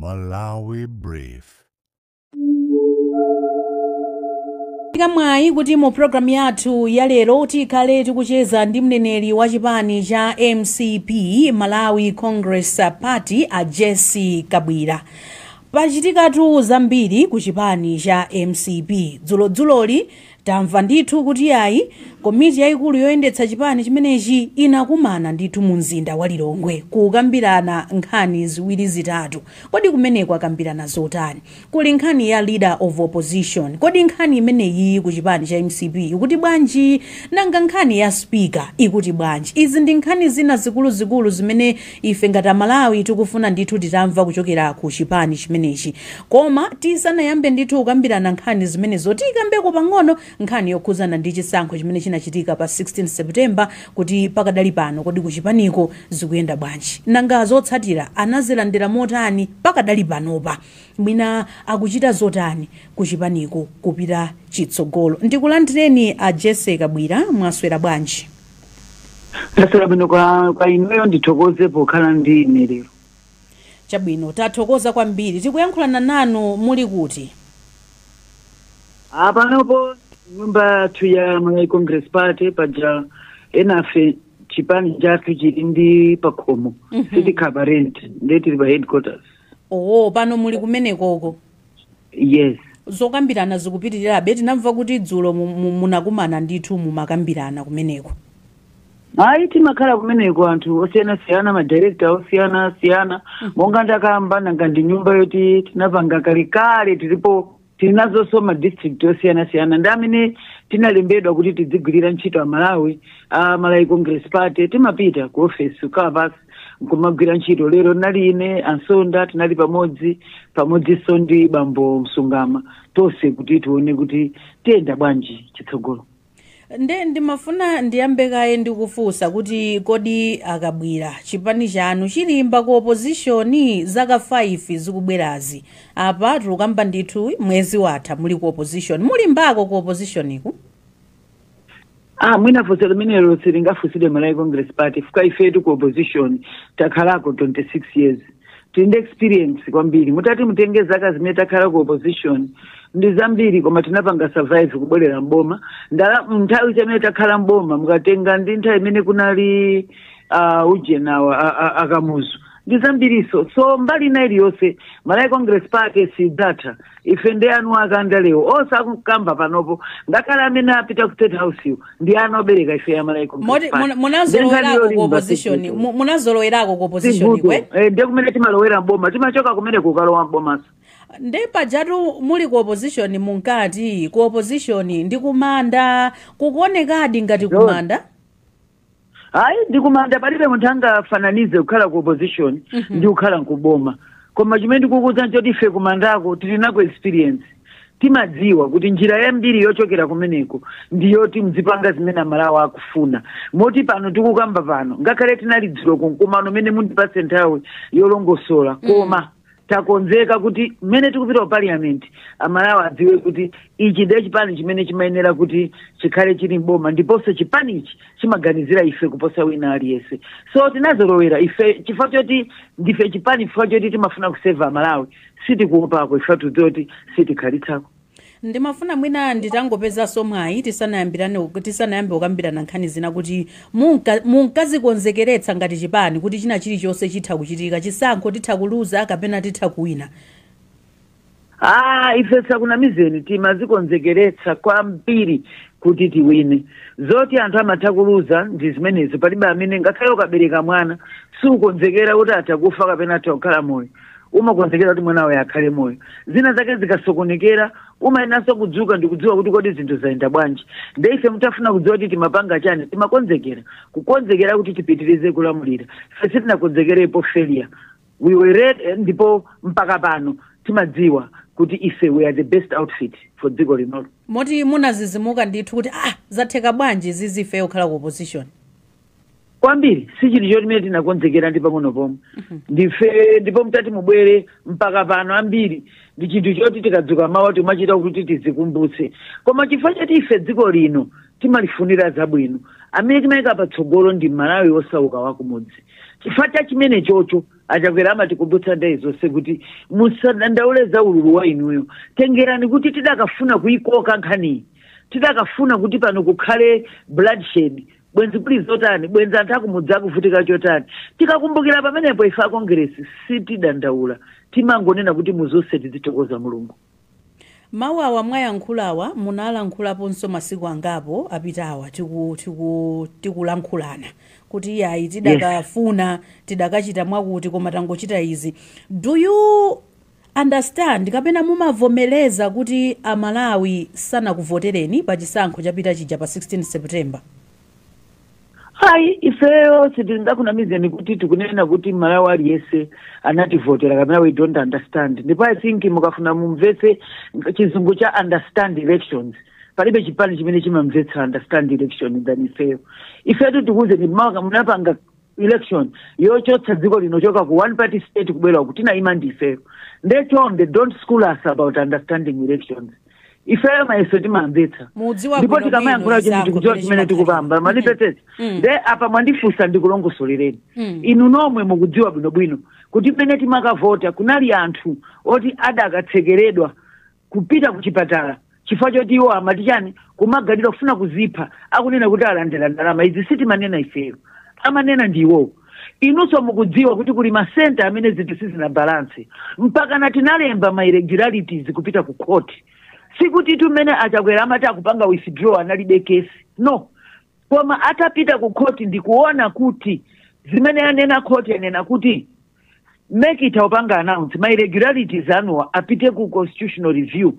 Malawi Brief. Kamwayi kuti mu program yathu ya lero tikhale tikucheza ndi mneneri wa chipani cha MCP Malawi Congress Party a Jesse Kabwira. Pachitikatu zambiri ku chipani cha MCP. Dzuloli tamva ndithu kuti ayi komiti yayikulu yoyendetsa chipani chimenechi inakumana ndithu mu mzinda wa Lilongwe kukambirana nkhani ziwiri zitatu. Kodi kumeneko akambirana zotani? Kuli nkhani ya leader of opposition. Kodi nkhani imeneyi ku chipani cha MCP ikuti bwanji? Nanga nkhani ya speaker ikuti bwanji? Izi ndi nkhani zina zikuluzikulu zimene ife ngati Malawi tikufuna ndithu titamva kuchokera ku chipani chimenechi. Koma tisanayambe ndithu kukambirana nkhani zimene zoti ikambeko pang'ono nkhani yokhuzana ndi chisankho chimene chinachitika pa 16 September kuti pakadali pano kodi kuchipaniko zikuyenda bwanji. Nanga zotsatira anazilandira motani pakadali panopa. Mwina akuchita zotani kuchipaniko kupita chitsogolo. Ndikulandireni a Jesse Kabwira, mwaswera bwanji? Ndaswera bwino kwa inuyo ndithokoze pokhala ndi ine lero. Chabwino, tathokoza kwambiri. Tikuyankhulana nanu muli kuti? Panopo nyumba tu ya Malawi Congress Party paja enafe chipani chathu chili ndi pakhomo city cabaret ndeti pa headquarters. Pano muli kumenekoko? Yes. Zokambirana zikupitirira beti namva kuti dzulo munakumana ndithu mumakambirana kumeneko. Timakhala kumeneko anthu osiyana madirector osiyana monga ndakamba nanga ndi nyumba yoti tinapanga kalikale tinazo soma district osiyana ndi amene tinalembedwa kuti tidzigwirira ntchito a Malawi Congress Party. Timapita ku office ukapasi kumagwira ntchito. Lero nali ine Ansonda tinali pamodzi so ndi Bambo Msungama tonse kuti tione kuti tiyenda bwanji chitsogolo. Ndimafuna ndiyambe kaye ndikufunsa kuti kodi Akabwira chipani chanu chilimba ku opposition zaka 5 zikubwerazi. Apa tikamba ndithu mwezi watha muli ku opposition. Mulimbako ku opposition iku? Mwina funso limenelo silingafusire Malawi Congress Party fuka ifetu ku opposition takhalako 26 years. Tinde experience kwambiri. Mutati mutenge zaka zimene takhala ku opposition ndi zambiri koma tinapanga survive kubwerera mboma. Nthawi chimene takhala mboma mukatenga ndi nthawi imene kunali ujena akamuzu ndi zambiriso. So mbali na iliyonse Malawi Congress Party sidzatha ife ndi anu akanda lero osakukamba panopo ngakhala amene apita ku State House yo ndi anu obereka ife ya Malawi Congress Party. Munazolowerako ku opposition. Munazolowerako ku opposition kwe? Ndi kumene timalowera mboma timachoka kumene kukalowa mboma. Ndepa jatu muli ku opposition munkati ku opposition ndi kumanda kukuonekadi ngati kumanda? Ndi kumanda palibe munthu angafananize kukhala ku opposition ndi kukhala nkuboma. Koma chimene ndikukuza nchoti ife kumandako tilinako experience. Timadziwa kuti njira yambiri yochokera kumeneko ndiyoti mzipanga zimene Malawi akufuna. Moti pano tikukamba pano ngakhale tinali dzulo kunkumano mene mundipatse nthawi yolongosola koma takonzeka kuti mmene tikupita ku parliament Malawi adziwe kuti ichi ndiye chipani chimene chimayenera kuti chikhale chili mboma ndiponso chipanichi chimaganizira ife kuposa wina aliyese. So tinazolowera ife chifukwa choti ndife chipani chifukwa choti timafuna kuseva Malawi sitikuopako ife tudzoti sitikhalitako. Ndimafuna mwina nditangopeza somwayi tisanayambe kukambirana nkhani zina kuti munkazikonzekeretsa ngati chipani kuti china chilichonse chitha kuchitika chisankho titha kuluza kapena titha kuwina. Ife sakunamizeni timazikonzekeretsa kwambiri kuti tiwine. Zoti anthu amatha kuluza ndi zimenezo palibe amene ngakhale ukabereka mwana sukonzekera kuti atakufa kapena atakhala moyo. Umakonzekera kuti mwana wawe akhale moyo. Zina zake zikasokonekera umayenanso kudzuka ndikudziwa kuti kodi zinthu zayenda bwanji. Ife mutafuna kudziwa kuti timapanga chani kukonzekera kuti tipitirize kulamulira. Ife sitinakonzekerepo failure. We were ready ndipo mpaka pano timadziwa kuti ife we are the best outfit for dziko linolo. Moti munazizimuka ndithu kuti zatheka bwanji zizife okhala ku opposition? Kwambiri si chinthu choti mene tinakonzekera ndi pang'ono pomwe. Ndife ndipo mutati mubwere mpaka pano ambiri ndi chinthu choti tikadzuka mawa timachita kuti tizikumbutse. Koma chifukwa choti ife dziko lino timalifunira zabwino amene timayika patsogolo ndi Malawi osauka wakumudzi. chifata chimene chocho achakwera amatikumbutsa ndayi zonse kuti musadandaule za ululu wa inuyo. Tengerani kuti tidakafuna kuyikoka nkhani, tidakafuna kuti pano kukhale bloodshed, bwenzi please zotani, bwenzi anthu akumudza kuvutika chotani. Tikakumbukira pamenepo ife akongresi sitidandaula, timangonena kuti muzonse tizitokoza Mulungu. Mawu awa mwayankhulawa munalankhulaponso masiku angapo apitawa tikulankhulana kuti yayi tidakafuna tidakachita mwakuti koma tangochita izi. Do you understand kapena mumavomereza kuti Amalawi sanakuvotereni pa chisankho chapita chija pa 16 September? Hai, ifeyo sitingakunamizeni kuti tikunena kuti Malawi aliyese anativotera kapena we don't understand. Ndipo I think mukafuna mumvetse chizungu cha understand elections. Palibe chipani chimene chimamvetsa understand election than ifeyo. Ifeyo tikuze ni munapanga election yochotsa dziko linochoka ku one party state kubwera kuti na imandi ifeyo. They don't school us about understanding elections. Ifeyo maeso timamvetsa. Ndipo tikamayankhula chinthu chimene tikupamba manipetete. Apa mwandifusa ndikulongosoleleni. Inu nomwe mukudziwa bwinobwino kuti pene timakavota kunali anthu oti adakatsekeredwa kupita kuchipatala chifukwa choti iwo amatichani kumagalira kufuna kuzipha akunena kuti alandera ndalama. Izi sitimanena ifeyo, amanena ndiwo. Inunso mukudziwa kuti kuli masenta amene zinthu sizina balance mpaka natinalemba ma irregularities kupita ku court. Sikuti tumene achakwera amati akupanga withdraw analibe case. No. Koma atapita ku court ndikuona kuti zimene yanena court yanena kuti make it upanga announce my irregularities anuwa apite ku constitutional review.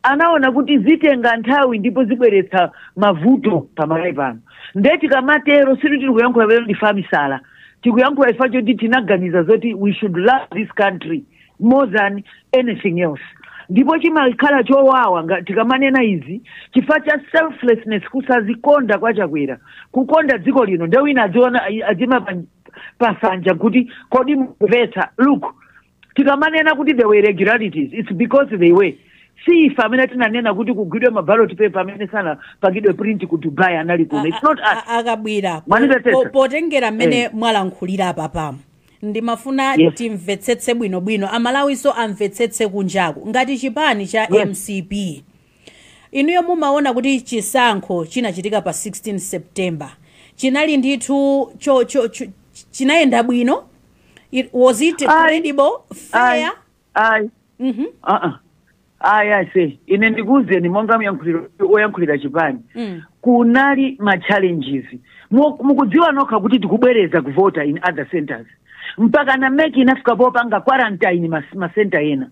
Anaona kuti zitenga nthawi ndipo zibweretsa mavuto pamalawi pano. Ndeti kamatero siri tikuyankhula lero ndifamisala. Tikuyankhula ifacho kuti tinaganiza zoti we should love this country more than anything else. Ndipo chimakhala chowawa tikamanena izi chifukwa cha selflessness kusazikonda kwa Chakwera, kukonda dziko lino. Ndewe wina adziona adzima pasanja kuti kodi mvetsa. Look, tikamanena kuti there were irregularities, it's because they were. Si ife amene tinanena kuti kugwidwe maballot paper amene sana pagidwe print ku Dubai anali kuno. It's not us. Akabwira potengera mmene mwalankhulira apa pamo ndimafuna timvetsetse bwinobwino Amalawi so amvetsetse kunjaku ngati chipani cha MCP. Inuyo mumaona kuti chisankho chinachitika pa 16 September chinali ndithu chinayenda bwino? Was it credible, fair? I say ine ndikuze ni monga oyankhulira chipani. Kunali ma challenges. Mukudziwa nokha kuti tikubwereza kuvota in other centers. Mpaka na make inafika popanga quarantine masenta ena.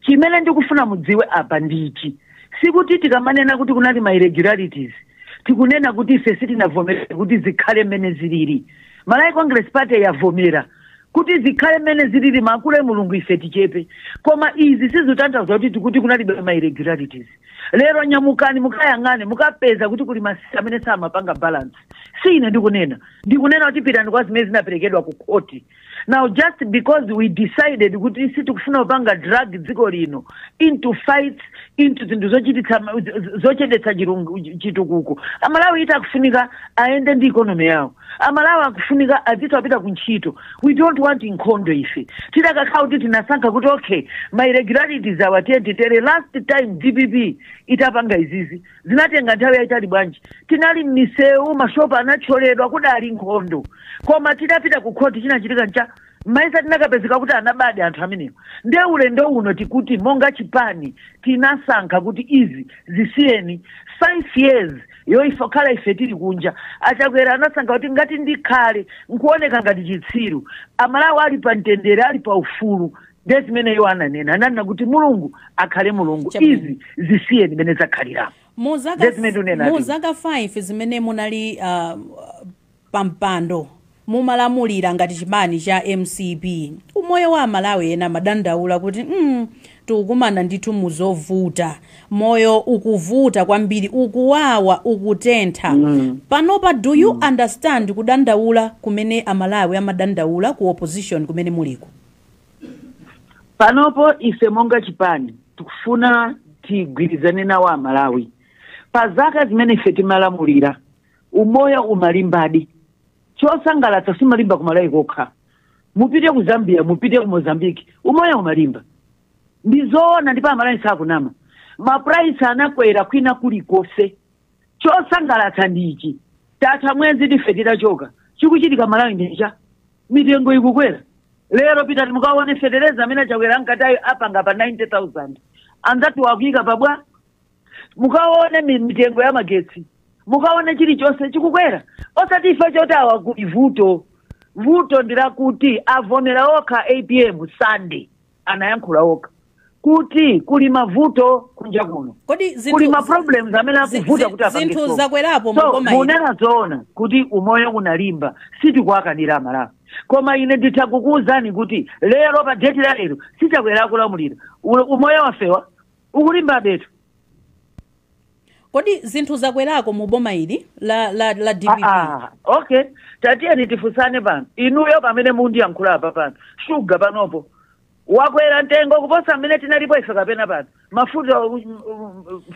Chimene ndikufuna mudziwe apa ndichi. Sikuti tikamanena kuti kunali ma irregularities. Tikunena kuti ife sitinavomera kuti zikhale mene ziliri. Malawi Congress Party yavomera kuti zikhale mene ziliri makule Mulungu ife tichepe. Koma izi sizotanthauza kuti tikuti kunali ma irregularities. Lero nyamukani mukayangane mukapeza kuti kuli masisa amene samapanga balance. Sine ndikunena kuti pitani kwa zimene zinaperekedwa ku court. Now just because we decided kuti isi tikufuna kupanga drag dziko lino into fights, into zinthu zochedetsa chitukuko, Amalawi itakufunika aende ndi economy yawo. Amalawi akufunika adzithu apita kuntchito. We don't want nkhondo ife. Tidakakhala kuti tinasankha kuti okay my irregularities awatete. Last time DPP itapanga izizi zinatenga nthawi yaitali bwanji. Tinali m'misewu mashopa anacholedwa kudali nkhondo. Koma tidapita ku court chinachitika ncha maisa tinakapezeka kuti anabade anthu amenewo. Ndeule ndo uno tikuti monga chipani tinasankha kuti izi zisiyeni 5 years yoifakhala ife tili kunja. Achakwera anasankha kuti ngati ndikhale nkuoneka ngati chitsiru. Amalawi ali pa mtendere ali pa ufulu. Ndezi mene yo ananena ananena kuti Mulungu akhale Mulungu izi zisiyeni mene zakhalira. Muzaka 5 zimene munali pampando mumalamulira ngati chipani cha MCP. Umoyo wa Amalawi ena madandaula kuti tukumana ndithu muzovuta, moyo ukuvuta kwambiri, ukuwawa, ukutentha. Panopa do you understand kudandaula kumene Amalawi amadandaula ku opposition kumene muliko? Panopo ife monga chipani tukufuna tigwirizane nawo Amalawi. Pa zaka zimene ife timalamulira umoyo umalimbadi. Chosangalatsa simalimba ku Malawi kokha. mupite ku Zambia, mupite ku Mozambique, umoyo umalimba. Ndizoona ndipo amalaisa akunama. Maprice anakwera kwina kulikose. Chosangalatsa ndichi. Tata mwezi tifetira choka. Chikuchitika Malawi ndicha. Mitengo ikukwera. Lero pita mukaone federeza amene chakwera nkatayo apanga pa 90,000. Anzatu wakuyika pabwa. Mukaone mitengo ya magetsi. Mukaone chilichonse chikukwera. Osati ife chotawa kuti vuto ndirakuti avomera okha APM Sunday anayankhula okha kuti kuli mavuto kunja kuno, kuli ma problems amene akuvuta kuti apange zinthu zakwerapo so munena zoona kuti umoyo unalimba sitikwakanira Malawi. Koma ine nditakukuuzani kuti lero pa date la lero sichakwera kulamulira umoyo wafewa ukulimba betu. Kodi zinthu zakwerako mu boma ili la DPP? Okay. Tatieni tifusane pano. Inuyo pamene mundi yankhula pano. Sugar panopo. Wakwera ntengo kuposa amene tinalipo ife kapena pano. Mafuta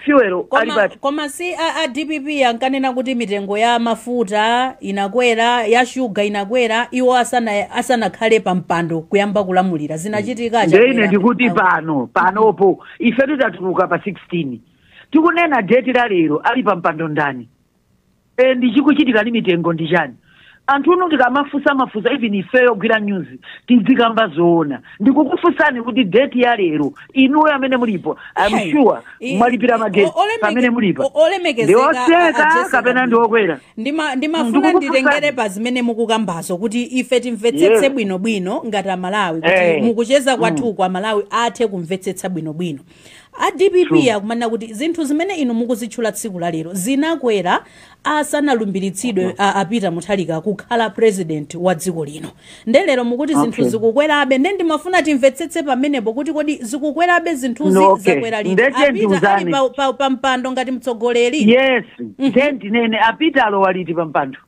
fuel alipati. Koma si a DPP yankanena kuti mitengo ya mafuta inakwera, ya sugar inakwera, iwo asana khale pampando kuyamba kulamulira. Zinachitika chakwera. Ine ndikuti panopo ife tutatuluka pa 16. Tikunena date la lero ali pampando ndani. Ndichikuchitika ni mitengo ndichani. Anthu uno tikamafusa even ifeyo gwira news tizikamba zoona. Ndikukufusani kuti date ya lero inuyo amene mulipo I'm sure mwalipira magetsi pamene mulipo. Ndioseka kapena ndiokwera. Ndimafuna nditengere pa zimene mukukambazo kuti ife timvetsetse bwinobwino ngati Malawi kuti mukucheza kwathu kwa Malawi athe kumvetsetsa bwinobwino. A DPP akumana kuti zinthu zimene inu mukuzitchula tsiku la lero zinakwera asanalumbiritsidwe apita Mutharika kukhala president wa dziko lino. Ndelero mukuti zinthu zikukwerabe ndimafuna timvetsetse pamenepo kuti kodi zikukwerabe zinthuzi zakwera lino. Apita ali pa mpando ngati mtsogoleri. Yes, nene apita alowaliti pa mpando.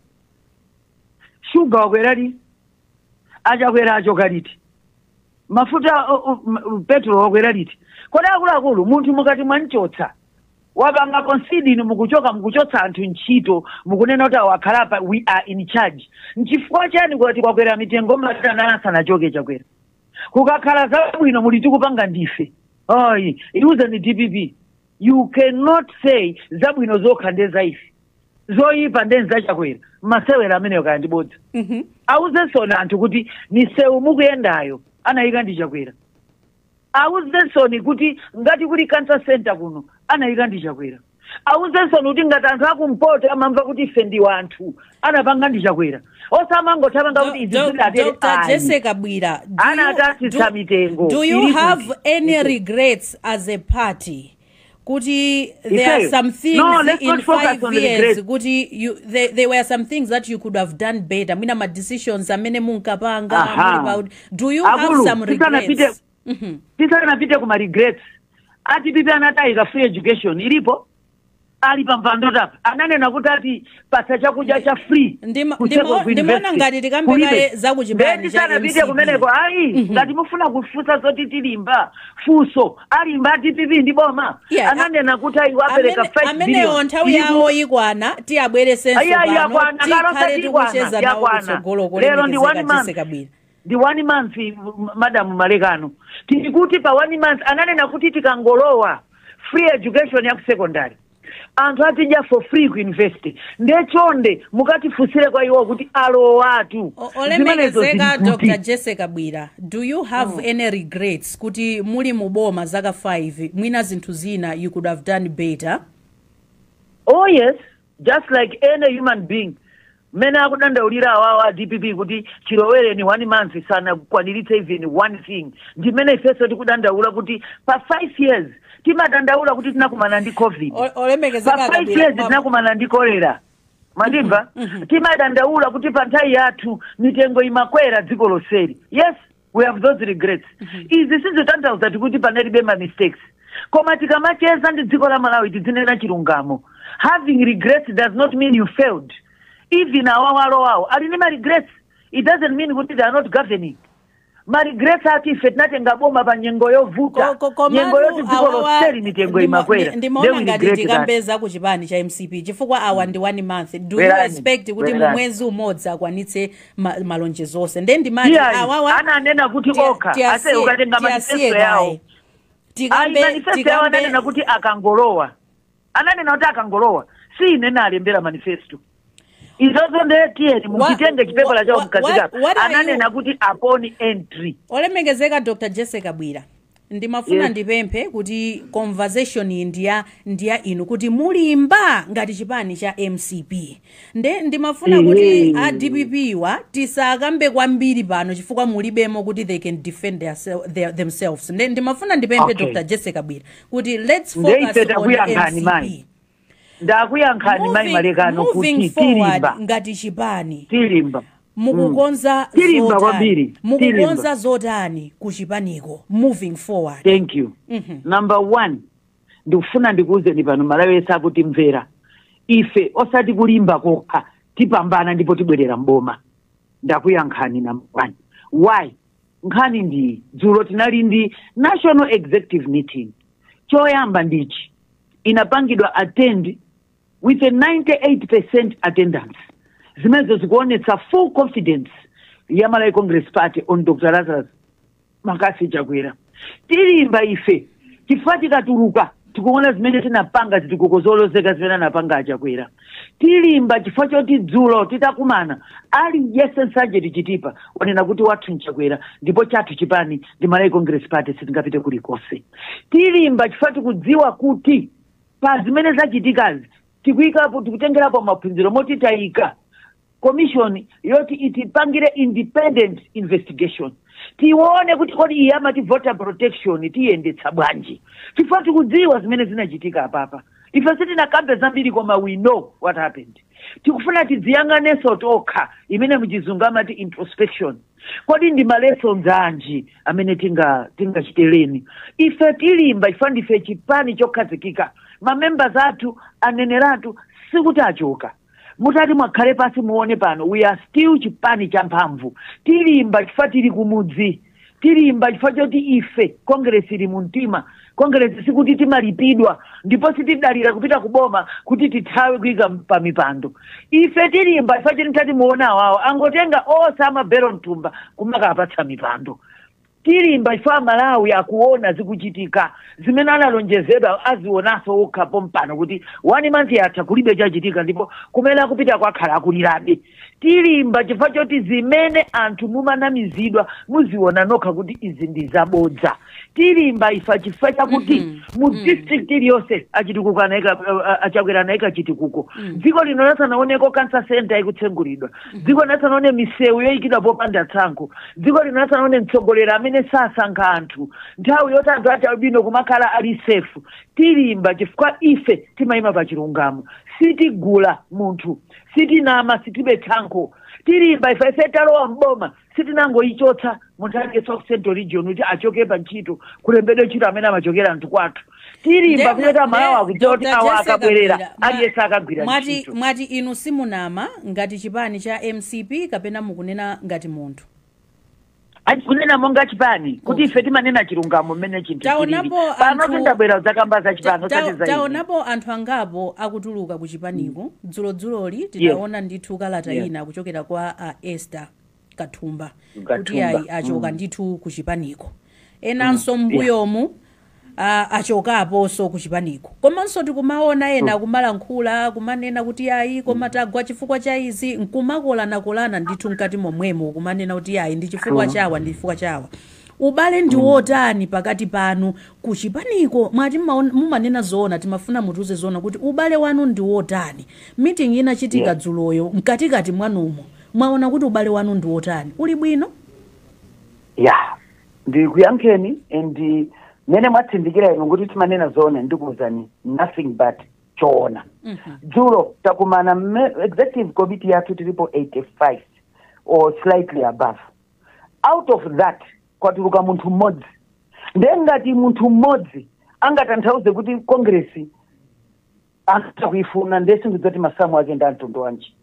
Sugar wakwera li achakwera achoka liti. Mafuta petrol wakwera liti. Koda akulu munthu mukati mwanchotsa wapanga concede inu mukuchotsa anthu ntchito mukunena kuti wakhalapa we are in charge. Nchifukwa chani kuti kwakwera mitengo matana sanachoke chakwera. Kukakhala zabwino muli tikupanga ndife. Use ni DPP. You cannot say zabwino zokha ndeza ife. Zoyipa ndenza chakwera. Masewera amene yakandibodza. Auze sona anthu kuti misewu mukuyendayo anayika ndi chakwera. Auzensoni kuti ngati kuli cancer center kuno anayika ndi chakwera. Auzensoni kuti ngati anthu akumpoto amamva kuti ife ndi wanthu anapanga ndi chakwera. Osamangothamanga kuti izi Dr. Jessica Bwira, do you have any regrets as a party? Kuti there are some things in 5 years kuti there were some things that you could have done better. Mina ma decisions amene munkapanga. Do you have some regrets? Tisana pite kuma regrets. Ati pipe anatayika free education ilipo ali pampando tapa ananena kuti ati pasa chakudya cha free. Ndimona ngati tikambeka za kuchipani cha MCP. Pite kumeneko ngati mufuna kufusa zoti tilimba fuso alimba DPP ndi boma ananena kuti ayiwapereka 5 billion. Amene nthawi yawo ikwana tiyabwere senso pano tikhale tikucheza nawo kutsogolo kolekeza the 1 month Madam Malekano tikuti pa 1 month ananena kuti tikangolowa free education ya secondary anthu atija for free ku university ndechonde mukatifusire kwa iwo kuti alo watu. Olemekezeka Dr. Jessica Bwira, do you have any regrets kuti muli muboma zaka 5 mwina zinthu zina you could have done better? Oh yes, just like any human being. Mena akudandaulira awawa DPP kuti chilowere ni 1 month sana kwaniritse even one thing. Ndimene ifeso tikudandaula kuti pa 5 years timadandaula kuti tinakumana ndi COVID. Pa 5 years tinakumana ndi cholera. Madimba timadandaula kuti pa nthawi yathu mitengo imakwera dziko loseri. Yes, we have those regrets. Izi sizotanthauza kuti panalibe ma mistakes. Koma tikamacheza ndi dziko la Malawi tidzinena chilungamo. Having regrets does not mean you failed. Even our alini regrets, it doesn't mean that they are not governing. mari grace ati ife tinatenga boma pa nyengo yovuta nyengo yoti dziko loseri mitengo imakwera ndimaona ngati tikambeza ku chipani cha MCP chifukwa awa ndi 1 month do you expect kuti mu mwezi umodzi akwanitse malonjezo onse nde ndimati awawa ananena kuti okha ase ukatenga manifesto yawo manifesto yawo ananena kuti akangolowa ananena kuti akangolowa si inena alembera manifesto izozo ndetieni mukitenge chipepala chao mkatika ananena kuti upon entry olemegezeka Dr. Jessica Bwira ndimafuna ndipemphe kuti conversation ndiya inu kuti mulimba ngati chipani cha MCP ndimafuna kuti a DPP wa tisakambe kwambiri pano chifukwa mulibemo kuti they can defend themselves ndimafuna ndipemphe Dr. Jessica Bwira kuti let's focus on MCP ndakuyankhani mai malekano kuti tilimba ngati chipani tilimba mukukonza zotani kuchipaniko moving forward. Thank you. Number 1 ndikufuna ndikuuzeni pano Malawi kuti mvera ife osati kulimba kokha tipambana ndipo tibwerera mboma ndakuyankhani number 1 why nkhani ndi dzulo tinali ndi national executive meeting choyamba ndichi inapangidwa attend with a 98% attendance zimezo zikuonetsa full confidence ya Malawi Congress Party on Dr. Lazarus Makasi Chakwera. Tilimba ife chifukwa tikatuluka tikuona zimene tinapanga zitikukozolozeka zimene anapanga Chakwera. Tilimba chifukwa choti dzulo titakumana ali Yesen Sergeant Chitipa wanena kuti wathu Chakwera ndipo chathu chipani ndi Malawi Congress Party sitingapite kulikonse. Tilimba chifukwa tikudziwa kuti pa zimene zachitikazi tikuikapo tikutengerapo maphunziro moti tayika commission yoti itipangire independent investigation tione kuti kodi iyama ti voter protection tiyendetsa bwanji chifukwa tikudziwa zimene zinachitika apapa ife sitina kambe zambiri koma we know what happened tikufuna tidziyang'aneso tokha imene muchizungu amati introspection kodi ndi malessons anji amene tingachitereni ife tilimba chifukwa ndife chipani chokhazikika mamembers athu aneneratu sikuti achoka mutati mwakhale pasi muone pano we are still chipani cha mphamvu tilimba chifukwa tili kumudzi tilimba chifukwa choti ife Congress ili muntima Congress sikuti timalipidwa ndipo sitidalira kupita kuboma kuti tithawe kuika pa mipando ife tilimba chifukwa choti mtati muona awawo angotenga osama Baron Tumba kumakapatsa mipando tilimba chifukwa Malawi akuona zikuchitika zimene analonjezedwa azionaso okhapo mpano kuti 1 month yatha kulibe chachitika ndipo kumene akupita kwakhala akulirabe tilimba chifukwa choti zimene anthu mumanamizidwa muziona nokha kuti izi ndi zabodza tilimba ifa chifukwa chakuti mu district iliyonse achitukuko Achakwera naika chitukuko dziko lino lasanaoneko cancer center ikutsengulidwa dziko lasanaone misewu yoyikidwa popanda tsankho dziko lino lasanaone mtsogolera amene sasankha anthu nthawi yoti anthu achabwino kumakhala ali safe tilimba chifukwa ife timayima pa chilungamo sitigula munthu sitinama sitibe tsankho tilimba ife talowa mboma sitinangoyichotsa munthu ake South Central Region kuti achoke pa ntchito kulembedwe ntchito amene amachokera anthu kwathu tilimba kuleta Malawi akuti awa akabwerera aliyesa akagwira ntchito mwati inu simunama ngati chipani cha MCP kapena mukunena ngati munthu kunena monga chipani kuti ife timanena chilungamo mmene chinthu chilili pano tindabwera zakamba za chipano taonapo anthu angapo akutuluka ku chipaniko dzuloli tinaona ndithu kalata ina kuchokera kwa Esther Kathumba kuti achoka ndithu ku chipaniko enanso mbuyomu achokaponso ku chipaniko komanso tikumaona ena kumalankhula kumanena kuti ayi koma tagwa chifukwa cha izi nkumakolana ndithu mkati momwemo kumanena kuti ayi ndi chifukwa chawa ndi chifukwa chawa ubale ndi wotani pakati panu ku chipaniko mwati mumanena zoona timafuna mutuze zoona kuti ubale wanu ndi wotani meeting inachitika dzuloyo mkatikati mwanumo mwaona kuti ubale wanu ndi wotani uli bwino ndikuyankheni and mene mwatsindikira inu kuti timanena zoona ndikuuzani nothing but choona dzulo takumana executive committee yathu tilipo 85 or slightly above out of that kwatuluka munthu mmodzi ndengati munthu mmodzi angatanthauze kuti Congress angakuifuna ndesingizoti masamu ake ndi mtundu wanji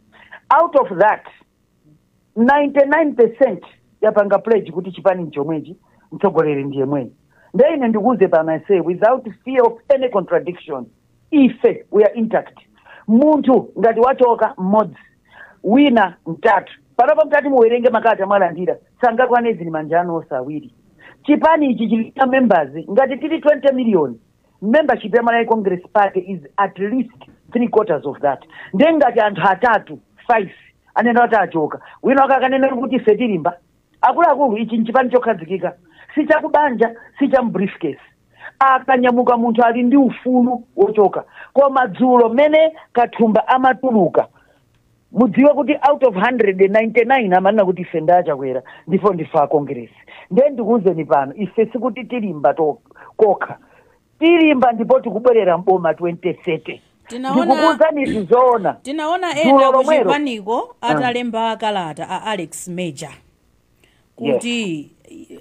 out of that 99% yapanga pledge kuti chipani chomwechi mtsogoleri ndiye mwenye. Ndine ndikuze pano I say without fear of any contradiction, ife we are intact. Muntu ngati wachoka mmodzi wina mtatu panopa mtatu muwerenge makata mwalandira sangakwane zini manjano osawiri. Chipani ichi chilina members ngati tili 20 million. Membership ya Malawi Congress Party is at least 3/4 of that. Ndengati anthu atatu 5 anena kuti achoka wina akakanena kuti setilimba akuluakulu ichi nchipani chokhazikika sichakubanja sichamubriefcase akanyamuka munthu ali ndi ufulu wochoka koma dzulo mmene Kathumba amatuluka mudziwe kuti out of 199 amanena kuti ife ndachakwera ndipo ndifa Congress. Ndiye ndikuuzeni pano ife sikuti tilimba kokha tilimba ndipo tikubwerera mboma 2030. Tinaona ena kuchipaniko atalemba kalata a Alex Major kuti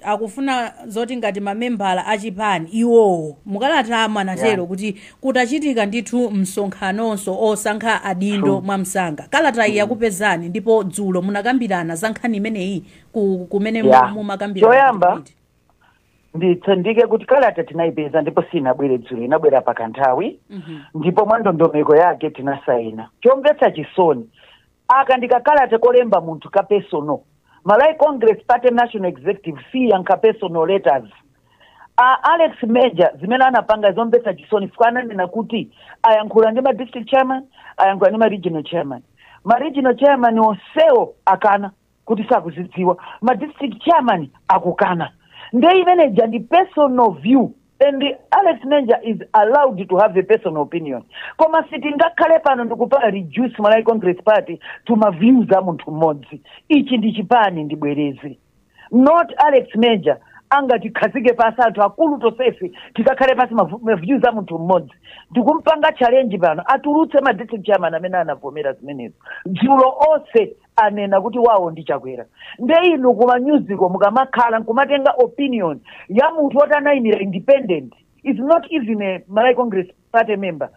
akufuna zoti ngati mamembala achipani iwo mukalata amanatero kuti kutachitika ndithu msonkhanonso osankha adindo mwamsanga. Kalata iyi yakupezani ndipo dzulo munakambirana za nkhani imeneyi kumene mumakambirana. Choyamba nditsindike kuti kalata tinaipeza ndipo sinabwere dzulo inabwera pakanthawi ndipo mwandondomeko yake tinasaina. Chomvetsa chisoni akandika kalata kolemba munthu ka personal Malawi Congress Party National Executive si yanka personal letters. Alex Major zimene anapanga zomvetsa chisoni fanana kuti ayankhula ndi ma district chairman ayankhula ndi ma regional chairman. Ma regional chairman onsewo akana kuti sakuzidziwa, ma district chairman akukana. Ndei manager the personal view and Alex Major is allowed to have a personal opinion. Koma sitingakhale pano ndikupanga reduce Malawi Congress Party to ma views za munthu mmodzi. Ichi ndi chipani ndibwerezi. Not Alex Major angati khazike pasi anthu akulu tosefe tikakhale pasi ma views za munthu mmodzi. Ndikumpanga challenge pano atulutse ma district chairman amene anavomera zimenezo. Dzulo onse anena kuti wawo ndichakwera. Ndei inu kuma musical mukamakhala nkumatenga opinion ya munthu wotanayimira independent is not even a Malawi Congress Party member.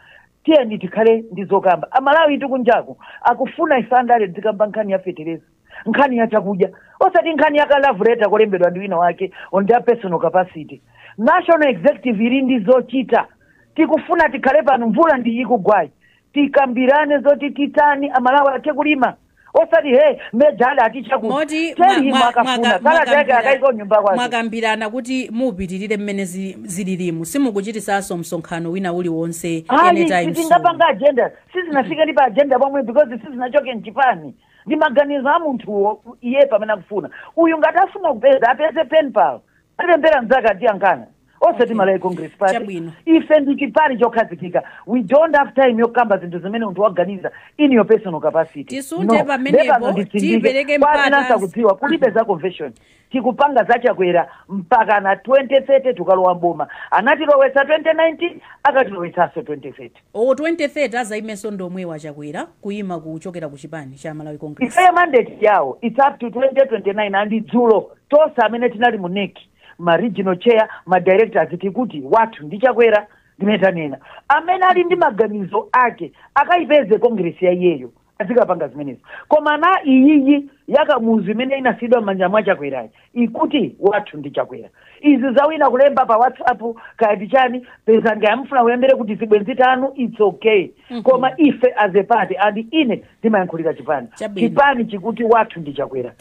Tiyeni tikhale ndizokamba. Amalawi tikunjaku akufuna isandale dzikamba nkhani ya fertilizer, nkhani ya chakudya, osati nkhani ya kalavuleta kolembedwa ndi wina wake on their personal capacity. National executive ili ndi zochita. Tikufuna tikhale pano mvula ndi ikugwayi. Tikambirane zoti titani Amalawi ate kulima. Osati medala atichakuti teli makafuna kala teke akaiko nyumba kwake mwakambirana kuti mupitirire mmene zililimu simukuchitisanso msonkhano wina uli wonse anytime singapanga agenda sizinafika ndi pa agenda pomwe because sizinachoke nchipani ndi maganizo a munthu iye pamene akufuna uyu ngati afuna kupeza apeze pen pal alembera mzaka tiyankana osati Malawi Congress Party ife ndi chipani chokhazikika. We don't have time yokamba zinthu zimene munthu waganiza in your personal capacity. Tisunte pamenepo tipereke mpata kudziwa kulibe za convention tikupanga zachakwera mpaka na 2030 tukalowa mboma anatilowesa 2019 akatilowetsaso 2030 2030 azaimenso ndomwe wachakwera kuyima kuchokera ku chipani cha Malawi Congress. Ife mandate yawo it's up to 2029 andi dzulo tosa amene tinali mu neki ma regional chair ma directors tikuti watu ndichakwera ndimetanena amene ali ndi maganizo ake akaipeze Congress ya iyeyo azikapanga zimenezo koma na iyiyi yakamuzi imene inasidwa manja mwachakwerayi ikuti watu ndichakwera izi zawina kulemba pa WhatsApp kadi chani pesa ngamfuna uyembere kuti zibwenzi tanu it's okay koma ife as a party and ine ndimayankhulira chipani chikuti watu ndichakwera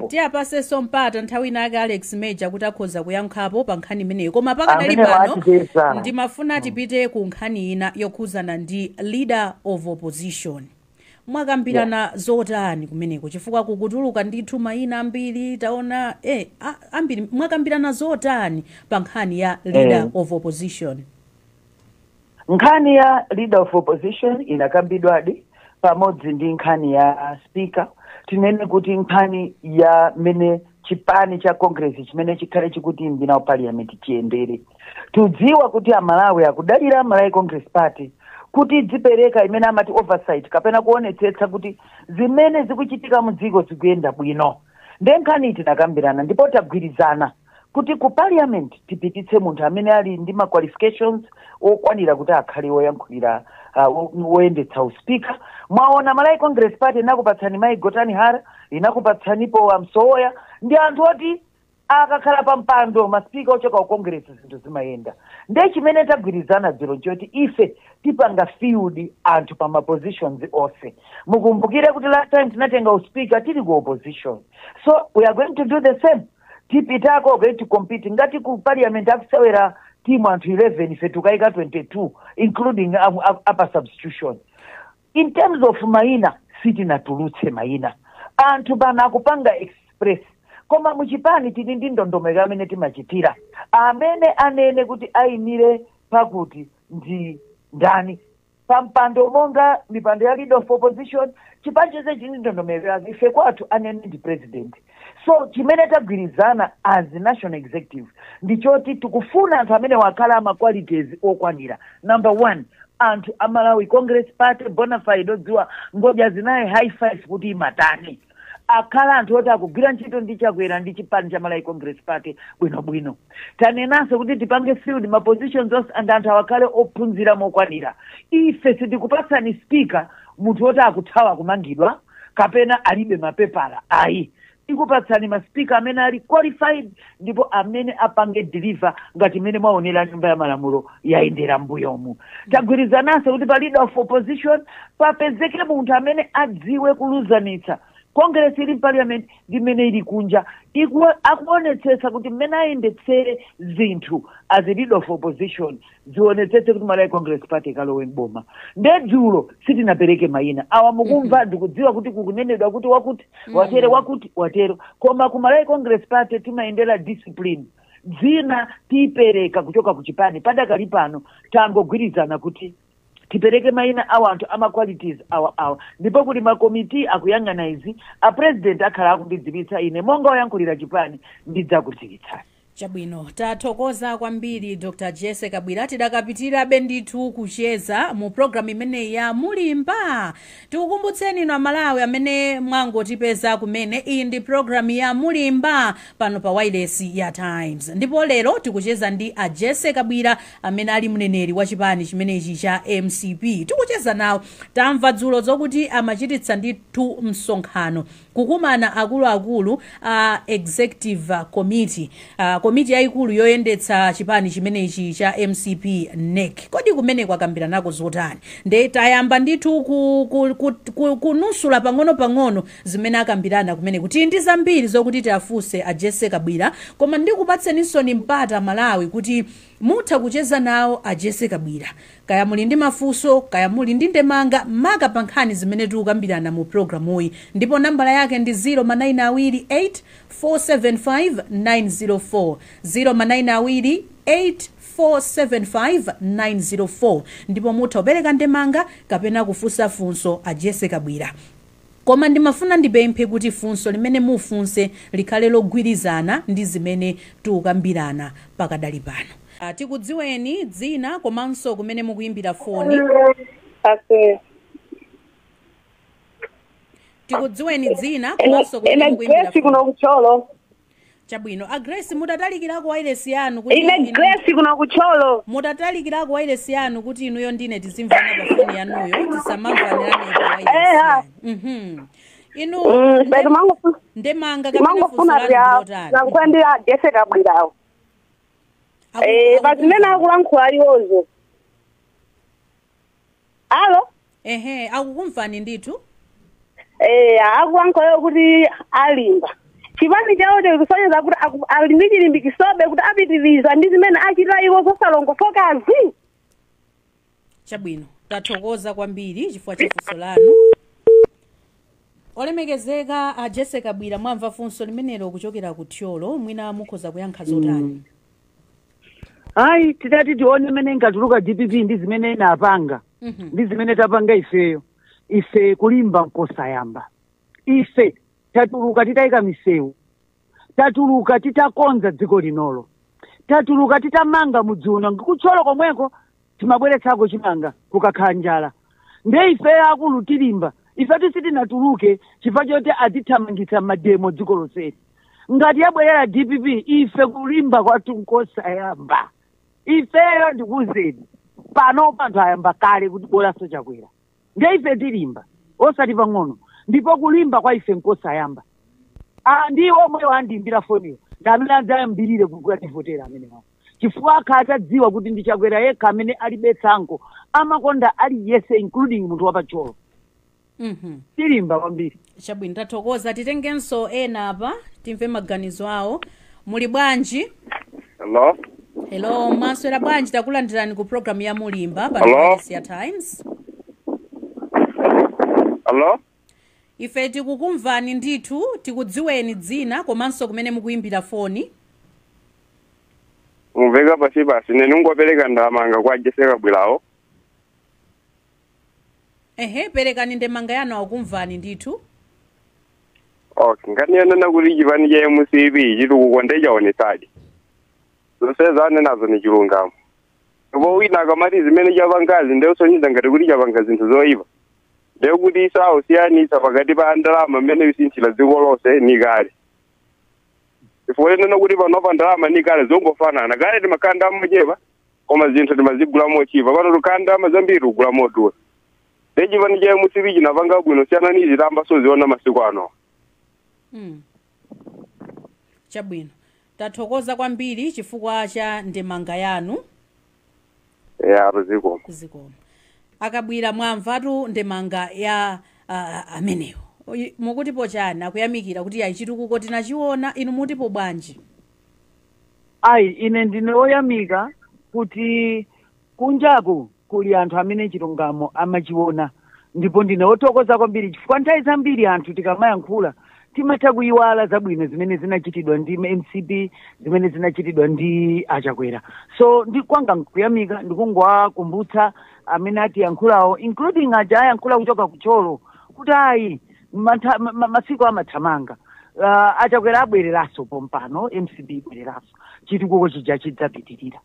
tiapa seso mpata nthawi inake Alex Major kuti akhoza kuyankhapo pa nkhani imeneyo koma pakadali pano ndimafuna tipite ku nkhani ina yokhuzana ndi leader of opposition. Mwakambirana zotani kumeneko chifukwa kukutuluka ndithu mayina ambiri taona ambiri mwakambirana zotani pa nkhani ya leader of opposition. Nkhani ya leader of opposition inakambidwadi pamodzi ndi nkhani ya speaker tinene kuti nkhani ya mene chipani cha Congress chimene chikhale chikuti mbina parliament chiendere tudziwa kuti Amalawi akudalira Malawi Congress Party kuti dzipereka imene amati oversight kapena kuonetsetsa kuti zimene zikuchitika mu dziko zikuyenda bwino. Ndenkhani tinakambirana ndipo tagwirizana kuti ku parliament tipititse munthu amene ali ndi ma qualifications okwanira kuti akhale woyankhulira woyendetsa speaker. Mwaona Malawi Congress Party inakupatsani Mai Gotani Hara, inakupatsanipo Msowoya, ndi anthu oti akakhala pa mpando masipika ochoka ku Congress zinthu zimayenda. Ndiye chimene tagwirizana dzero choti ife tipanga field anthu pa mapositions onse. Mukumbukire kuti last time tinatenga uspika tili ku opposition, so we are going to do the same. Tipitako going to compete ngati ku parliament akusewera timu anthu 11 ife tukaika 22 including upper substitution. In terms of maina siti natulutse maina anthu bana akupanga express koma muchipani tili ndi ndondomeko amene timachitira amene anene kuti ayimire pakuti ndi ndani pampando monga mipando ya leader of opposition chipani chese chili ndondomeko yake ife kwathu anene ndi president. So chimene tagwirizana as national executive ndichoti tikufuna anthu amene wakhala ama qualities okwanira. Number 1, anthu amalawi Congress Party bona fide odziwa ngoja zinaye high five kuti imatani akhala anthu oti akugwira ntchito ndi chakwera ndi chipani cha Malawi Congress Party bwinobwino. Tanenanso kuti tipange field ma positions onse and anthu awakhale ophunzira mokwanira. Ife sitikupasani speaker munthu oti akuthawa kumangidwa kapena alibe mapepala ayi. Tikupatsani ma speaker amene ali qualified ndipo amene apange deliver ngati mene mwaonera nyumba ya malamulo yaendera mbuyomu. Tagwirizananso kuti pa leader of opposition papezeke munthu amene adziwe kuluzanitsa Congress ili parliament dimene ili kunja akuonetsetsa kuti mmene ayendetsere zinthu as a leader of opposition zionetsetse kuti Malawi Congress Party kalowe mboma. Ndedzulo sitinapereke maina awa mukumva ndikudziwa kuti kukunenedwa kuti wakuti watere wakuti watero koma ku Malawi Congress Party timayendera discipline dzina tipereka kuchoka kuchipani padakali pano tangogwirizana kuti tipereke maina awa anthu ama qualities awa ndipo kuti ma committee akuyang'ana izi a president akhala akundidziwitsa ine monga oyankhulira chipani ndidzakudziwitsani. Chabwino tathokoza kwambiri Dr. Jesse Kabwira tidakapitira bendithu kucheza mu program imene ya Mulimba. Tikukumbutseni na Malawi amene mwangotipeza kumene iyi ndi program ya Mulimba pano pa wireless ya Times. Ndipo lero tikucheza ndi a Jesse Kabwira amene ali mneneri wa chipani chimenechi cha MCP. Tikucheza nawo tamva dzulo zokuti amachititsa ndithu msonkhano kukumana akuluakulu executive committee komiti yaikulu yoyendetsa chipani chimenechi cha MCP NEC. Kodi kumene kwakambira nako zotani? Nde tayamba ndithu kunusula pang'ono zimene akambirana kumene kuti ndi zambiri zokuti tiafuse a Jesse Kabwira koma ndikupatseninso ni mpata Malawi kuti mutha kucheza nawo a Jesse Kabwira kaya muli ndi mafunso kaya muli ndi ndemanga maka pankhani zimene tikukambirana mu programu iyi ndipo nambala yake ndi 0928475904 0928475904 ndipo mutha kupereka ndemanga kapena kufunsa funso a Jesse Kabwira. Koma ndimafuna ndipemphe kuti funso limene mufunse likhale logwirizana ndi zimene tikukambirana pakadali pano. Tikudziweni dzina komanso kumene mukuimbira foni. Tikudziweni dzina komanso kumene mukuimbira foni. Kuno kucholo. Chabwino Grace mutatalikirako wireless yanu kuti Grace kuno kucholo. Mutatalikirako wireless yanu kuti inuyo ndine tizimvana pa foni yanuyo tisamamvanirane pa wireless. Inu ndemanga kapena funso nakwendera Jesse Kabwirawo. Bazimene akulankhula aliwozo. Alo? Akukumvani ndithu? Akulankhula kuti alimba. Chipani chawo chikusonyeza kuti alimbikisobe kuti apitiriza ndi zimene achita iwo zosalongosokazi. Chabwino tathokoza kwambiri chifukwa cha funso lanu. Olemekezeka a Jesse Kabwira mwamva funso limenelo kuchokera ku Thyolo mwina mukhoza kuyankha zotani? Hayi titati tione mene ngatuluka DPP ndi zimene inapanga ndi zimene tapanga ifeyo. Ife kulimba nkosayamba. Ife tatuluka titayika misewu. Tatuluka titakonza dziko linolo. Tatuluka titamanga mudziuno ngikucholo komweko timabweretsako chimanga kukakhala njala. Nde ife akulu tilimba. Ife sitinatuluke chifukwa choti atithamangitsa mademo dziko lonseli. Ngati yabwerera DPP ife kulimba kwathu nkosayamba. Ifeyo ndikuzeni pano panthu ayamba kale kuti bolaso chakwera. Nde ife tilimba osati pang'ono ndipo kulimba kwa ife nkosayamba. ndiwo omwe wandiimbira foniyo ndamene adzayambirire kukativotera amene wawo chifukwa akatadziwa kuti ndichakwera yekha amene alibe tsankho amakonda aliyese including munthu wapacholo. Tilimba kwambiri. Chabwino tathokoza titengenso ena apa timve maganizo awo. Muli bwanji? Hello, maswera bwanji takulandirani ku program ya Mulimba pa Asia Times. Hello? Ife tikukumvani ndithu, tikudziweni dzina komanso kumene mukuimbira foni. Muveka basi nene ngopereka ndamanga kwa Jesse Kabwirawo. Perekani ndemanga yanu akumvani ndithu. Okay, ngani yana kuti chipani cha MCP chikukondeja onesadi. Zosezane nazo ni chilungamo. Ndipo wina akamati zimene chapangazi ndio sonyiza ngati kuti chapanga zinthu zoyipa. Ndio kuti isawo siyanisa pakati pa ndalama mmene isinthira dziko lonse ni kale. Ifole nena kuti panopa ndalama ni kale zongofanana. Kale timakanda amochepa koma zinthu timazigula mochipa. Pano tukanda amazambiri ugula modula. Ndio chipani cha MCP chinapanga bwino siyana ni zitamba soziona masiku ano. Chabwino. Tathokoza kwambiri chifukwa cha ndemanga yanu. Zikomo. Akabwira mwamvatu ndemanga ya amenewo. Mukutipo chani akuyamikira kuti ayichitukuko tinachiona inu mutipo bwanji? Ine ndine oyamika kuti kunjaku kuli anthu amene chilungamo amachiona ndipo ndine othokoza kwambiri chifukwa nthawi zambiri anthu tikamayankhula timatha kuyiwala zabwino zimene zinachitidwa ndi MCP zimene zinachitidwa ndi achakwera. So ndikwanga kuyamika ndikungowakumbutsa amene atiyankhulawo including aja ayankhula kuchoka kucholo kuti masiku amathamanga. Achakwera abwereranso pompano MCP ibwereranso chitukuko chija chidzapitirira.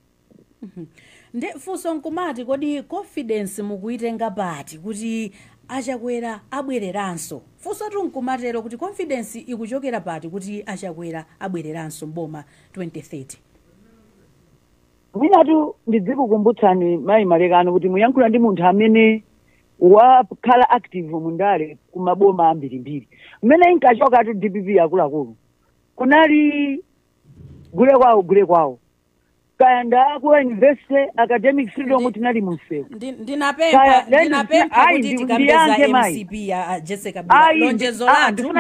Nde funso nkumati kodi confidence mukuitenga pati kuti achakwera abwereranso? Funso tunkumatero kuti confidence ikuchokera pati kuti achakwera abwereranso mboma 2030. Minatu ndidzikukumbutsani mayi Malekano kuti muyankhula ndi munthu amene wakhala active mundale kumaboma ambirimbiri. Mmene inkachoka tu DPP akuluakulu. Kunali gule kwawo. Kayanda ku university academic freedom kuti nali munsewu. Ndinapempha kuti tikambeza MCP ya Jesse Kabila. Lonjezo lathu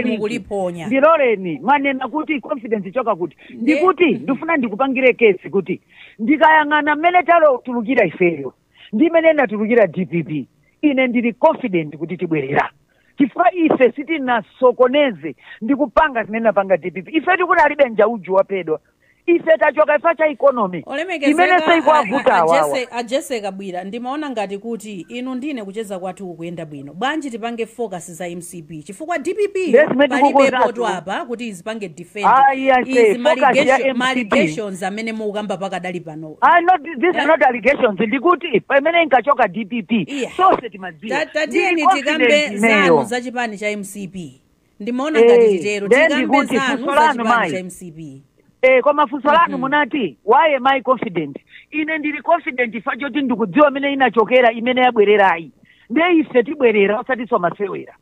mukuliponya. Ndiloleni manena kuti confidence choka kuti. Ndikuti ndifuna ndikupangire case kuti ndikayang'ana mmene tulukira ifeyo. Ndimene natulukira DPP. Ine ndili confident kuti tibwerera. Chifukwa ife sitinasokoneze ndikupanga zimene napanga DPP. Ife tikuti alibe njauju wapedwa. Ife tachoka ifa cha economy. Imene seikuwavuta awawa. Jesse Kabila ndimaona ngati kuti inu ndine kucheza kwathu kukuyenda bwino. Bwanji tipange focus za MCP. Chifukwa DPP palibepo tu apa kuti izipange defend. Izi allegations amene mukamba pakadali pano. These are not allegations. Ndikuti pamene inkachoka DPP. Sose timadziwa. Tatiyeni tikambe zanu za chipani cha MCP. Ndimaona ngati titero tikambe zanu za chipani cha MCP. Kwa mafunzo lanu munati why am I confident? Ine ndili confident ifacho kuti ndikudziwa imene inachokera imene yabwererayi. Ndiye ife tibwerera osati somasewera.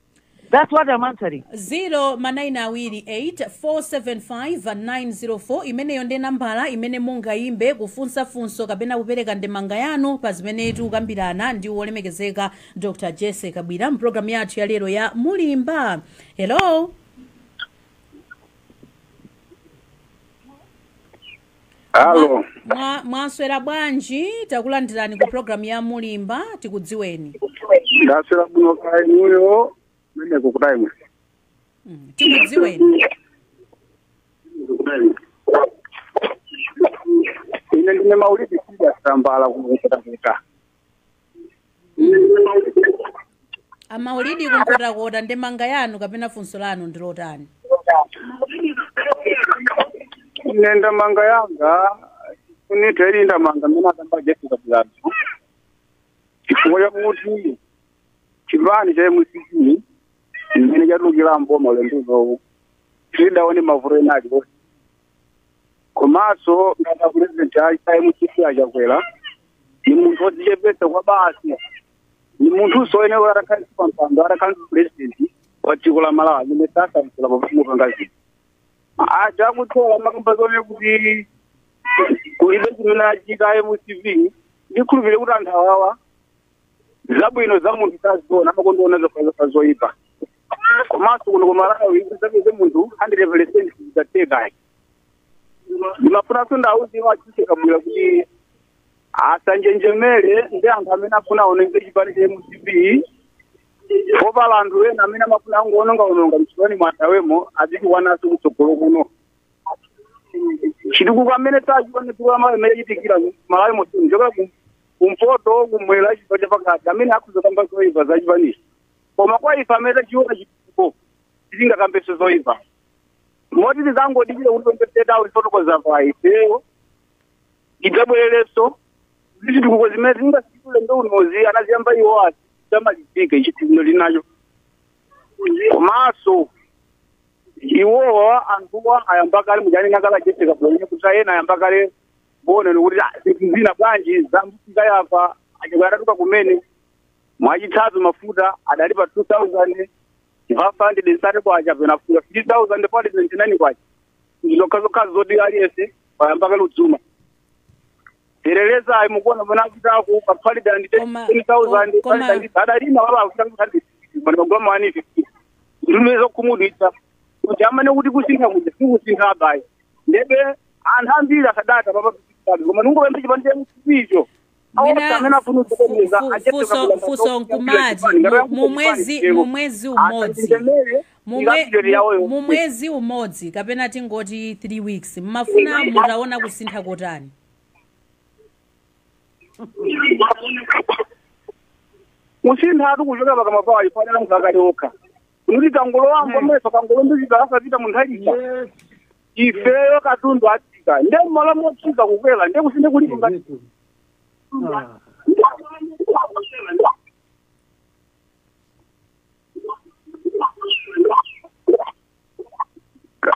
That's what I'm answering. 0 imene yonde nambala imene mungaimbe kufunsa funso kapena kupereka ndemanga yanu pa zimene tikukambirana ndi wolemekezeka Dr. Jesse Kabila mprogram yathu ya lero ya Mulimba. Hello. Hello. Mwaswera bwanji takulandirani ku program ya Mulimba tikudziweni. Ndaswera bwino kai muyo mene kukutaimwe. Tikudziweni. Ine ndine Maulidi sija sambala kumukota. Maulidi kumukota ndemanga yanu kapena funso lanu ndilotani? Nenda manga yanga kuniteri ndamanga mina tamba Jesse Kabila. Chikuya muti chivani cha MCP ndine jadukira mboma lenduzo sidaone mavure nadi komaso ngata president ya MCP ajakwela ni muntu odiyebesa kwa basi ni muntu soene warakansi pampando arakansi president wachikola Malawi amene sasa msula pamutu ngazi acha kutola makambazone kuti kulibe chimene achita MCV ndikhulupirira kuti anthu awawa zabwino za munthu taziona amakondiona zoipa komanso kuno ku Malawi kusapeze munthu 100% kudateka ndimafunanso ndauziwa achise kabwera kuti asanjenjemere ndi anthu amene afuna aonenge chipani cha MCV popala anthu ena amene amafuna angoononga mchipani mwatawemo azikuwanaso kutsogolo kuno chitukuko amene tachiwanetula amayitikira Malawi monse njoka kumpoto kumwera chipani chapakati amene akuzotamba zoipa za chipani koma kwa ife amene tachiona chitukuko tisingakambeso zoipa moti tizangodikire kuti pempeseta ulifotokoza pa ifeyo idzabwerereso zitukuko zimene tingasitule ndeunozi anaziyamba iwo ati chamalizika ichitukuko linacho komanso iwowa anthuwa ayambakale mujani ngakala cheseka bwene kuti ayena ayambakale bone nokuti zina bwanji zambusika yapa achikwaratuka kumene mwachithazo mafuta adalipa 2000 vafandide nsati kwacha pena futa 3000 pali 29 kwacha ndizokhazo zoti aliyese ayambakale udzuma tereleza ayimukuona mwana akitako kaphalida ndi 10000 pali ndi adalina wala usangithandi manogoma mani 50 ndimeza kumuditsa kuti amane kuti kusintha kuti sikusintha abayi ndebe anthu ambiri akadata papa koma nungo wembe chipani cha msipicho fuso nkumati mumwezi umodzi kapena tingoti 3 weeks mmafuna mutaona kusintha kotani kusintha atu kuchoka pakamapawa ifanira mkakali okha kuti kangolo wangu ameso kangolo ndizika asapita munthalisa ifeyo katundu atika nde mmala motsika kukwela nde kusinthe kulipo ngati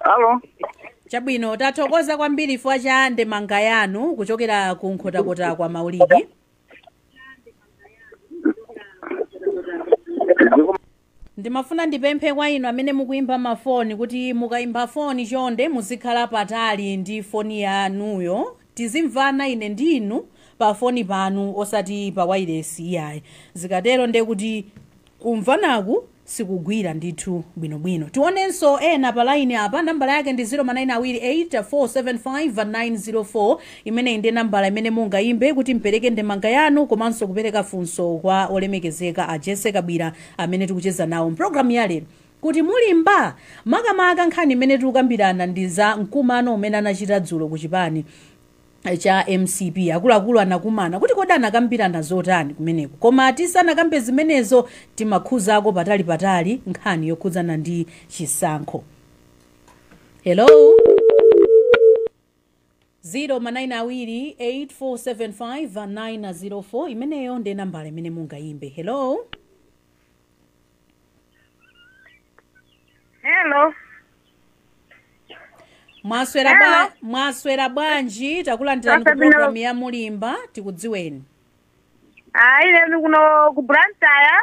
Halo. Chabwino tathokoza kwambiri chifukwa cha ndemanga yanu kuchokera ku nkhotakota kwa Maulidi. Ndimafuna ndipemphe kwa inu amene mukuimba mafoni kuti mukaimba foni chonde muzikhala patali ndi foni yanuyo tizimvana ine ndi inu pa foni panu osati pa wireless yayi zikatero nde kuti kumvanaku sikugwira ndithu bwinobwino tionenso ena pa line apa nambala yake ndi 0928475904 imene ndi nambala imene mungaimbe kuti mpereke ndemanga yanu komanso kupereka funso kwa olemekezeka a Jesse Kabwira amene tikucheza nawo program ya lero kuti mulimba makamaka nkhani imene tikukambirana ndi za mkumano umene anachita dzulo ku chipani cha MCP akuluakulu anakumana kuti kodi anakambirana zotani kumeneko koma tisanakambe zimenezo timakhuzako patali nkhani yokhudzana ndi chisankho. Hello 0928475904 imeneyo ndi nambala imene mungaimbe. Hello Mwaswera bwanji takulandirani ku program ya mulimba tikudziweni. Ine kuno ku Brantaya.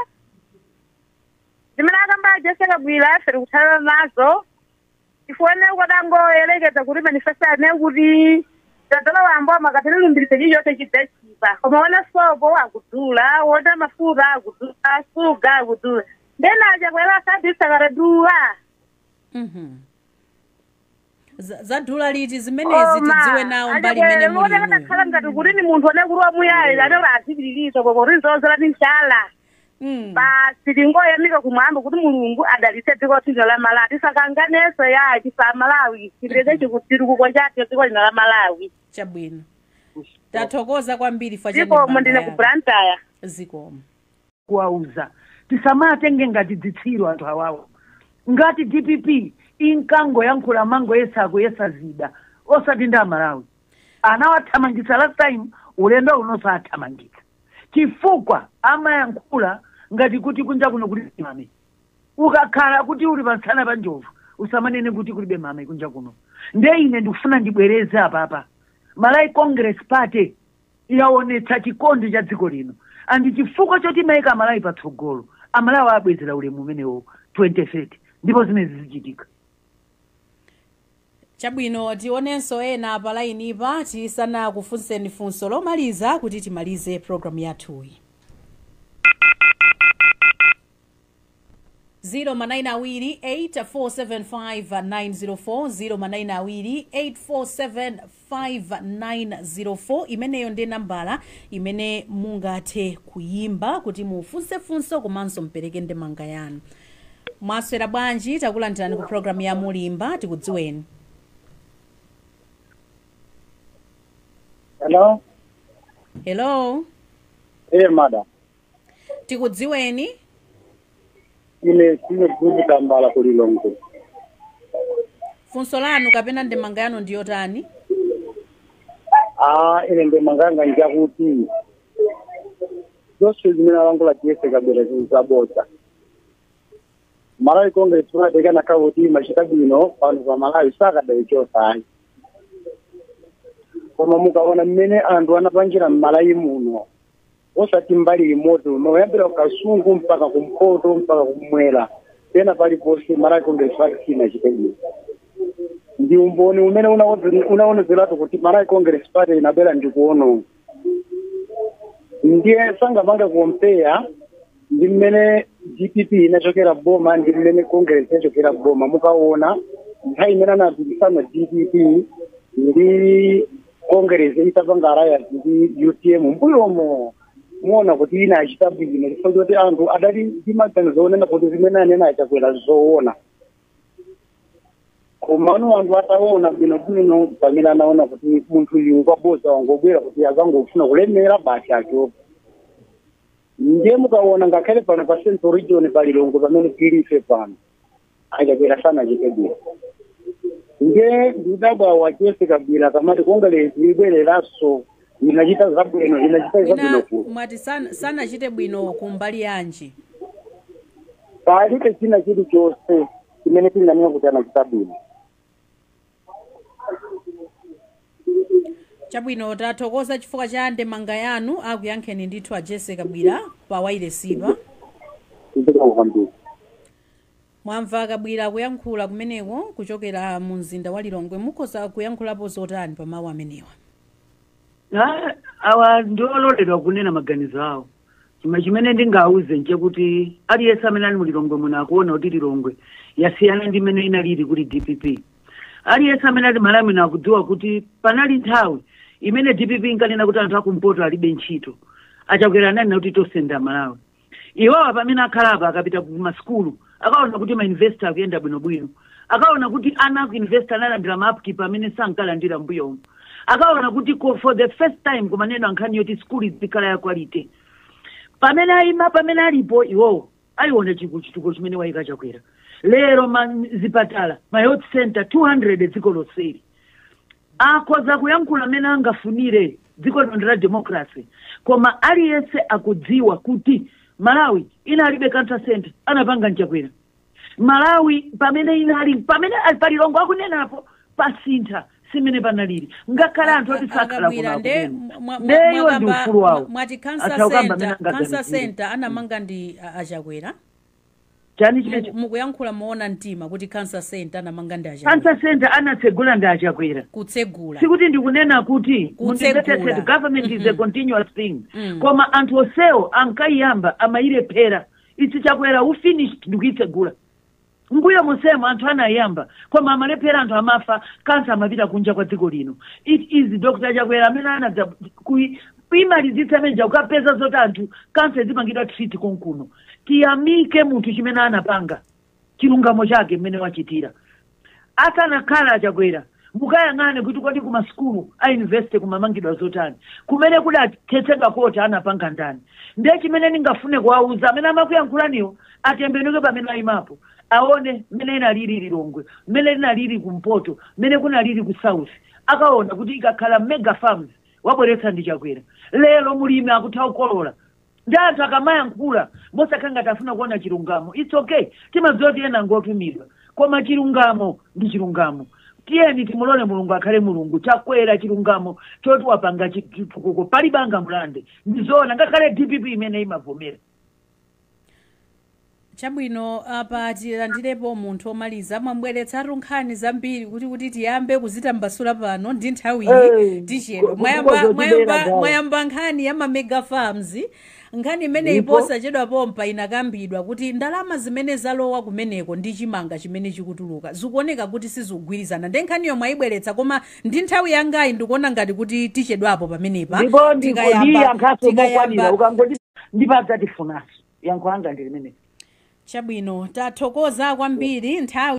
Zimene akamba Jesse Kabwira feri kuthala nazo. Ifone kwadango elekeza kuti manifesto ane kuti tadala wambo makatelo lumbirite chiyote chidachipa. Koma wana sobo akudula, wona mafuta akudula, suga akudula. Ndena aja kwela sadisa karadua. Zadula liti zimenezi tidziwe nawo mbali imene muli. Mona nakhala ngati kuti ni munthu anekuruwa muyayi anela azibililizo koko rizozera ni nchala. Basi tingoyamika kumwamba kuti Mulungu adalitse dziko la Malawi tisakanganeso ya chifa Malawi chipireke chikutiri kukonjati dziko la Malawi. Chabwino tathokoza kwambiri fa chani zikomo ndine ku Brantaya zikomo kuauza tisamatenge ngati dzitsiro anthu awawo ngati DPP inkango yankhula mango yesa zida osati nda Malawi anawathamangitsa last time ulendo unosathamangitsa chifukwa amayankhula ngati kuti kunja kuno kuli mame ukakhala kuti uli pansana pa njovu usamanene kuti kulibe mame kunja kuno nde ine ndikufuna ndibwereze apapa Malawi Congress Party yaonetsa chikondi cha dziko lino andi chifukwa choti maika Malawi patsogolo amalawi abwezera ulemu umenewo 2030 ndipo zimene zichitika. Chabwino tionenso ena pa line pa tisana kufunseni funso lomaliza kuti timalize program yathuyi. 0manayinawiri 8475904 imeneyo ndi nambala imene mungathe kuyimba kuti mufunse funso komanso mpereke ndemanga yanu. Mwaswera bwanji, takulandirani ku program ya Mulimba, tikudziweni. Hello. Madam. Tikudziweni. Ine gudu kambala kulilongo. Funso lanu kapena ndemanga yanu ndiyo tani? Ine ndemanga njakuti. Zose zimene alangula Jesse Kabila zizabota. Malawi Congress tunadekana kauti machita bwino pano pa Malawi sakadayi chosai. Koma mukaona mmene anthu anapangira m'Malawi muno osati mbali imoto noyambira kasungu mpaka kumpoto mpaka kumwera pena paliponse Malawi Congress Party inachitebwino. Ndi umboni umene unaonezeratu kuti Malawi Congress Party inabwera ndikuono. Ndiye sangapanga kuompea ndi mmene DPP inachokera boma ndi mmene Congress inachokera boma. Mukaona nthawi imene anapikisana DPP ndi Congress itapanga alliance ndi UTM mbuyomo muona kuti ina achita bwino chifukwa kuti anthu adali ndi maganizo onena kuti zimene anena achakwera zoona. Koma anthu ataona bwino pamene anaona kuti munthu uyu kwaboza wangobwera kuti akangofuna kulemera basi acho. Ndiye mukaona ngakhale pano pa Central Region palilongo pamene tilife pano achakwera sana chitebwino. Ndiye ndidabwa wa Jesse Kabila kamati Congress ibwereraso inachita zabwino ku. Mwati sana chite bwino kumbali yanji. Palibe china chili chose imene tinganena kuti anachita bwino. Chabwino tathokoza chifukwa cha ndemanga yanu akuyankheni ndithu a Jesse Kabila pa wailesipa. Mwamva Kabila kuyankhula kumeneko kuchokera mu mzinda wa Lilongwe, mukhoza kuyankhulapo zotani pa mawu amenewa? Awa ndiololedwa kunena maganizo awo. Chimene ndingauze nchekuti aliyense amene ali mu Lilongwe muno akuona kuti Lilongwe yasiyana ndi mmene inalili kuti DPP. Aliyense amene ali Malawi muno akudziwa kuti panali nthawi imene DPP inkanena kuti anthu akumpoto alibe ntchito. Achakwera nani kuti tosenda Malawi. Iwawa pamene akhalapa akapita ku maskulu akaona kuti ma investor akuyenda bwinobwino. Akaona kuti ana ku investor analandira ma upkeep amene sankalandira mbuyo. Akaona kuti for the first time kumanena ankhani yoti school izikhala ya quality. Pamene ayima pamene alipo iwo ayiona chituko chimene wayika chakwera. Lero zipatala ma health center 200 dziko loseri. Akhoza kuyankhula amene angafunire dziko la democracy. Koma aliyense akudziwa kuti Malawi inalibe cancer center anapanga nchakwera. Malawi pamene ali palilongo akunenapo pasintha simene panalili ngakhala anthu oti sakhala kuna ndeyo ndi ufulu wawo. Mwati cancer center anamanga ndi achakwera. Chani chimecho mukuyankhula muona mtima kuti cancer center anamanga ndi achakwera. Cancer center anatsegula ndi achakwera. Kutsegula sikuti ndikunena kuti government is a continuous thing. Koma anthu osewo ankayamba amayilephera isi chakwera ufinished ndikuitsegula. Mbuyo musemo anthu anayamba koma amalephera anthu amafa kansa amapita kunja kwa dziko lino. It is Dr. Chakwera amene anadza kuimalizitsa meja ukapeza zoti anthu kansa zimangidwa treat konkuno. Tiyamike munthu chimene anapanga chilungamo chake mmene wachitira. Asanakhala Chakwera mukayang'ane kuti kwati kuma skulu ainveste kumamangidwa zotani kumene kuli athetsedwa koti anapanga ndani. Ndiye chimene ningafune kuwauza amene amakuyankhulaniwo atembenuke pamene ayimapo aone mmene inalili Lilongwe, mmene inalili kumpoto, mmene kunalili ku south. Akaona kuti ikakhala mega farms wabweretsa ndi Chakwera. Lero mulimi akutha kukolola. Ndi anthu akamayankhula mosakanga tafuna kuona chilungamo. It's okay. Timadziwa kuti ena ngotumidwa. Koma chilungamo ndi chilungamo. Tiyeni timulole Mulungu akhale Mulungu. Chakwera chilungamo choti wapanga chitukuko palibanga mulande. Ndizoona ngakhale DPP imene imavomera. Chabwino apa tilandirepo munthu omaliza mwambweretsa nkhani zambiri kuti tiyambe kuzitambasula pano ndi nthawi tichero mwayamba nkhani ya mamega farms nkhani imene iposa chedwa pompa inakambidwa kuti ndalama zimene zalowa kumeneko ndi chimanga chimene chikutuluka zikuoneka kuti sizikugwirizana ndi nkhaniyo mwayibweretsa koma ndi nthawi yangayi ndikuona ngati kuti tichedwapo pamenepa tikayamba ukangoti ndipadza tifunaso yankho langa ndi limene. Chabwino tathokoza kwambiri nthawi